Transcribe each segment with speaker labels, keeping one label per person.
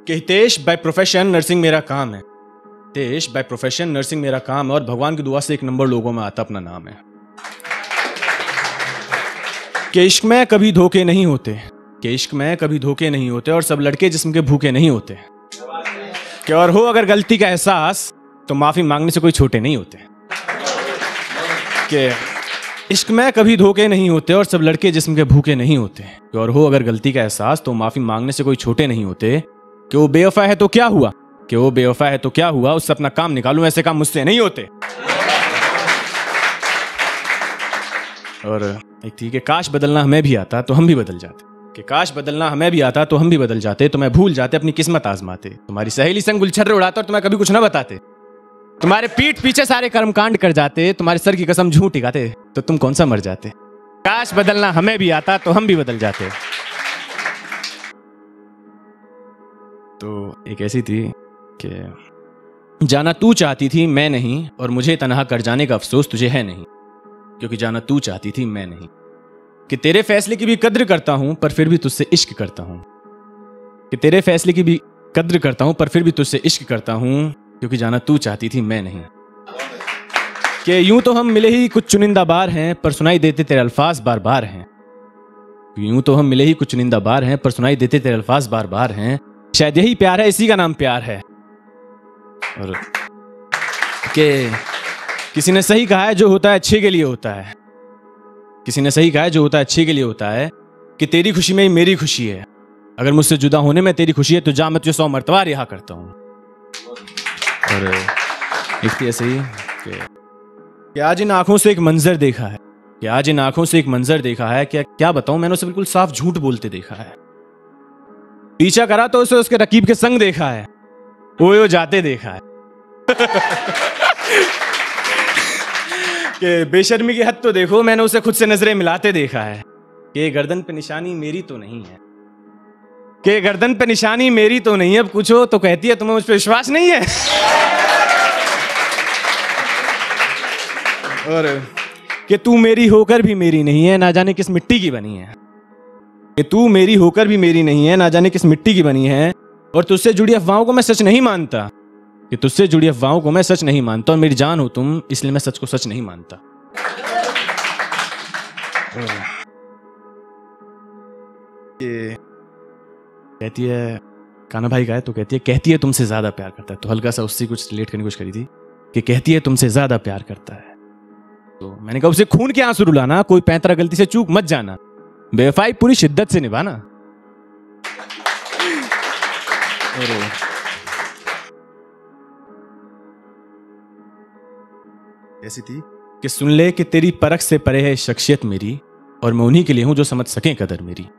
Speaker 1: कि Hitesh by profession nursing मेरा काम है। हितेश बाय प्रोफेशन नर्सिंग मेरा काम है और भगवान की दुआ से 1 नंबर लोगों में आता अपना नाम है। कि इश्क में कभी धोखे नहीं होते, कि इश्क में कभी धोखे नहीं होते और सब लड़के जिस्म के भूखे नहीं होते। कि और हो अगर गलती का एहसास तो माफी मांगने से कोई छोटे नहीं होते। कि इश्क में कभी धोखे नहीं होते और सब लड़के जिस्म के भूखे नहीं होते। कि और हो अगर गलती का एहसास तो माफी मांगने से कोई छोटे नहीं होते। कि वो बेवफा है तो क्या हुआ, कि वो बेवफा है तो क्या हुआ, उससे अपना काम निकालूं, ऐसे काम मुझसे नहीं होते। और एक थी कि काश बदलना हमें भी आता तो हम भी बदल जाते। कि काश बदलना हमें भी आता तो हम भी बदल जाते। तुम्हें भूल जाते, अपनी किस्मत आजमाते। तुम्हारी सहेली संग गुलछर्रे उड़ाते और तुम्हें कभी कुछ ना बताते। तुम्हारे पीठ पीछे सारे कर्मकांड कर जाते, तुम्हारे सर की कसम झूठ टिकाते तो तुम कौन सा मर जाते। काश बदलना हमें भी आता तो हम भी बदल जाते। तो एक ऐसी थी कि जाना तू चाहती थी मैं नहीं, और मुझे तन्हा कर जाने का अफसोस तुझे है नहीं। क्योंकि जाना तू चाहती थी मैं नहीं। कि तेरे फैसले की भी कद्र करता हूं पर फिर भी तुझसे इश्क करता हूं। कि तेरे फैसले की भी कद्र करता हूं पर फिर भी तुझसे इश्क करता हूं। क्योंकि जाना तू चाहती थी मैं नहीं। कि यूं तो हम मिले ही कुछ चुनिंदा बार हैं पर सुनाई देते तेरे अल्फाज बार बार हैं। यूं तो हम मिले ही कुछ चुनिंदा बार हैं पर सुनाई देते तेरे अल्फाज बार बार हैं। शायद यही प्यार है, इसी का नाम प्यार है। और कि किसी ने सही कहा है जो होता है अच्छे के लिए होता है। किसी ने सही कहा है जो होता है अच्छे के लिए होता है। कि तेरी खुशी में ही मेरी खुशी है। अगर मुझसे जुदा होने में तेरी खुशी है तो जा, मैं तुझे 100 मरतबा रिहा करता हूं। और एक थी ऐसे ही कि आज इन आंखों से एक मंजर देखा है। कि आज इन आंखों से एक मंजर देखा है। क्या बताऊं, मैंने उसे बिल्कुल साफ झूठ बोलते देखा है। पीछा करा तो उसे उसके रकीब के संग देखा है। वो जाते देखा है। कि बेशर्मी की हद तो देखो, मैंने उसे खुद से नजरें मिलाते देखा है। कि गर्दन पे निशानी मेरी तो नहीं है। कि गर्दन पे निशानी मेरी तो नहीं है। अब पूछो तो कहती है तुम्हें मुझ पे विश्वास नहीं है। और कि तू मेरी होकर भी मेरी नहीं है, ना जाने किस मिट्टी की बनी है। कि तू मेरी होकर भी मेरी नहीं है, ना जाने किस मिट्टी की बनी है। और तुझसे जुड़ी अफवाहों को मैं सच नहीं मानता। कि तुझसे जुड़ी अफवाहों को मैं सच नहीं मानता। और मेरी जान हो तुम, इसलिए मैं सच को सच नहीं मानता। ये कहती है, कान्हा भाई का है, तो कहती है तुमसे ज्यादा प्यार करता है। तो हल्का सा उससे कुछ रिलेट करने की कोशिश करी थी कि कहती है तुमसे ज्यादा प्यार करता है। तो मैंने कहा उसे खून के आंसू रुलाना, कोई पैंतरा गलती से चूक मत जाना, बेवफाई पूरी शिद्दत से निभाना। ऐसी थी कि सुन ले कि तेरी परख से परे है शख्सियत मेरी, और मैं उन्हीं के लिए हूं जो समझ सके कदर मेरी।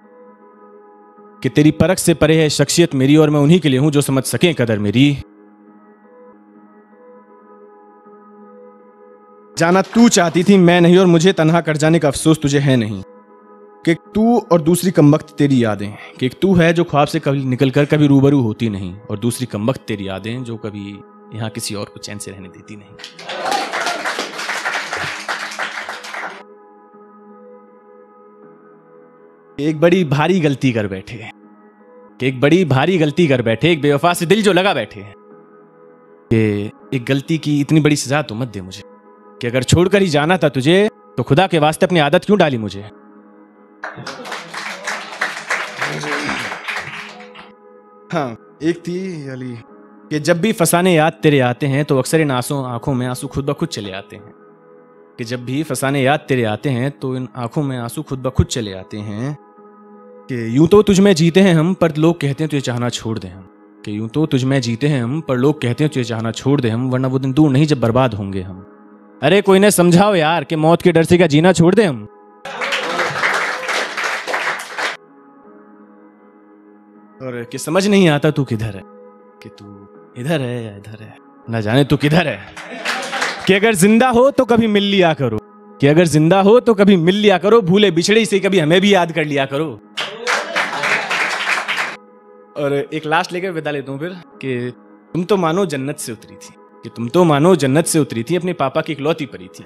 Speaker 1: कि तेरी परख से परे है शख्सियत मेरी, और मैं उन्हीं के लिए हूं जो समझ सके कदर मेरी। जाना तू चाहती थी मैं नहीं, और मुझे तन्हा कर जाने का अफसोस तुझे है नहीं। कि तू और दूसरी कमबख्त तेरी यादें। कि एक तू है जो ख्वाब से कभी निकलकर कभी रूबरू होती नहीं, और दूसरी कमबख्त तेरी यादें जो कभी यहां किसी और को चैन से रहने देती नहीं। एक बड़ी भारी गलती कर बैठे। कि एक बड़ी भारी गलती कर बैठे, एक बेवफा से दिल जो लगा बैठे। कि एक गलती की इतनी बड़ी सजा तो मत दे मुझे। कि अगर छोड़कर ही जाना था तुझे तो खुदा के वास्ते अपनी आदत क्यों डाली मुझे। हाँ, एक थी अली कि जब भी फसाने याद तेरे आते हैं तो अक्सर इन आंखों में आंसू खुद ब खुद चले आते हैं। कि जब भी फसाने याद तेरे आते हैं तो इन आंखों में आंसू खुद ब खुद चले आते हैं। कि यूं तो तुझ में जीते हैं हम, पर लोग कहते हैं तुझे चाहना छोड़ दें हम। कि यूं तो तुझ में जीते हैं हम, पर लोग कहते हैं तुझे चाहना छोड़ दें हम, वरना वो दिन दूर नहीं जब बर्बाद होंगे हम। अरे कोई ने समझाओ यार कि मौत के डर से क्या जीना छोड़ दें हम। और कि समझ नहीं आता तू किधर है। कि तू इधर है या इधर है, ना जाने तू किधर है। कि अगर जिंदा हो तो कभी मिल लिया करो। कि अगर जिंदा हो तो कभी मिल लिया करो, भूले बिछड़े से कभी हमें भी याद कर लिया करो। और एक लास्ट लेकर विदा लेता हूं फिर कि तुम तो मानो जन्नत से उतरी थी। कि तुम तो मानो जन्नत से उतरी थी, अपने पापा की इकलौती परी थी।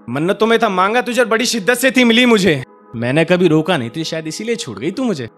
Speaker 1: मन्नतों में था मांगा तुझे, बड़ी शिद्दत से थी मिली मुझे। मैंने कभी रोका नहीं तुझे, शायद इसीलिए छोड़ गई तू मुझे।